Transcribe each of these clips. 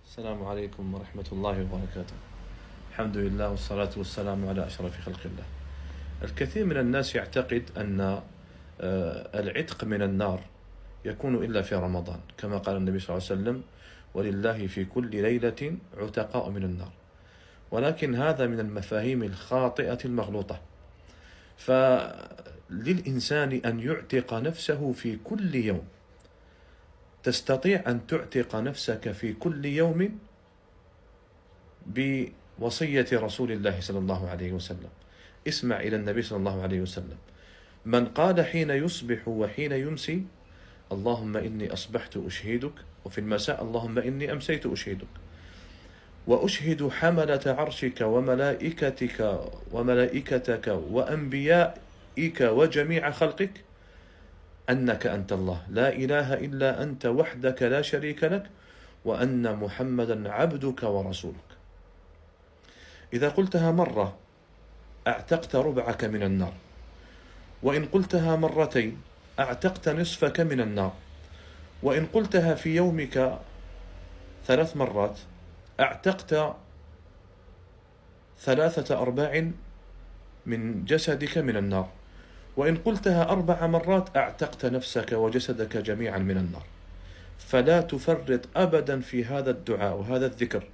السلام عليكم ورحمة الله وبركاته. الحمد لله والصلاة والسلام على أشرف خلق الله. الكثير من الناس يعتقد أن العتق من النار يكون إلا في رمضان، كما قال النبي صلى الله عليه وسلم: ولله في كل ليلة عتقاء من النار. ولكن هذا من المفاهيم الخاطئة المغلوطة. فللإنسان أن يعتق نفسه في كل يوم. تستطيع أن تعتق نفسك في كل يوم بوصية رسول الله صلى الله عليه وسلم. اسمع إلى النبي صلى الله عليه وسلم: من قال حين يصبح وحين يمسي: اللهم إني أصبحت أشهدك، وفي المساء: اللهم إني أمسيت أشهدك، وأشهد حملة عرشك وملائكتك وأنبيائك وجميع خلقك أنك أنت الله، لا إله إلا أنت وحدك لا شريك لك، وأن محمدا عبدك ورسولك. إذا قلتها مرة أعتقت ربعك من النار، وإن قلتها مرتين أعتقت نصفك من النار، وإن قلتها في يومك 3 مرات أعتقت 3/4 من جسدك من النار، وإن قلتها 4 مرات أعتقت نفسك وجسدك جميعا من النار. فلا تفرط أبدا في هذا الدعاء وهذا الذكر: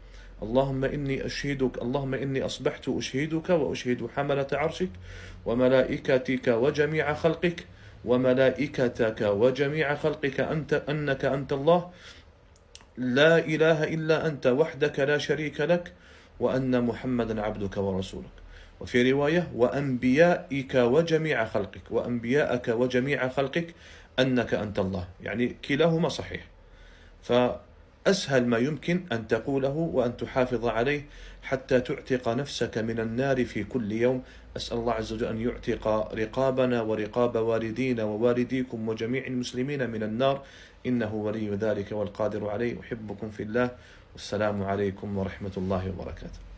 اللهم إني أشهدك، اللهم إني أصبحت أشهدك وأشهد حملة عرشك وملائكتك وجميع خلقك وملائكتك وجميع خلقك أنك أنت الله، لا إله إلا أنت وحدك لا شريك لك، وأن محمدا عبدك ورسولك. وفي رواية: وأنبيائك وجميع خلقك، وأنبياءك وجميع خلقك أنك أنت الله. يعني كلاهما صحيح. فأسهل ما يمكن أن تقوله وأن تحافظ عليه حتى تعتق نفسك من النار في كل يوم. أسأل الله عز وجل أن يعتق رقابنا ورقاب والدينا ووالديكم وجميع المسلمين من النار، إنه ولي ذلك والقادر عليه. أحبكم في الله، والسلام عليكم ورحمة الله وبركاته.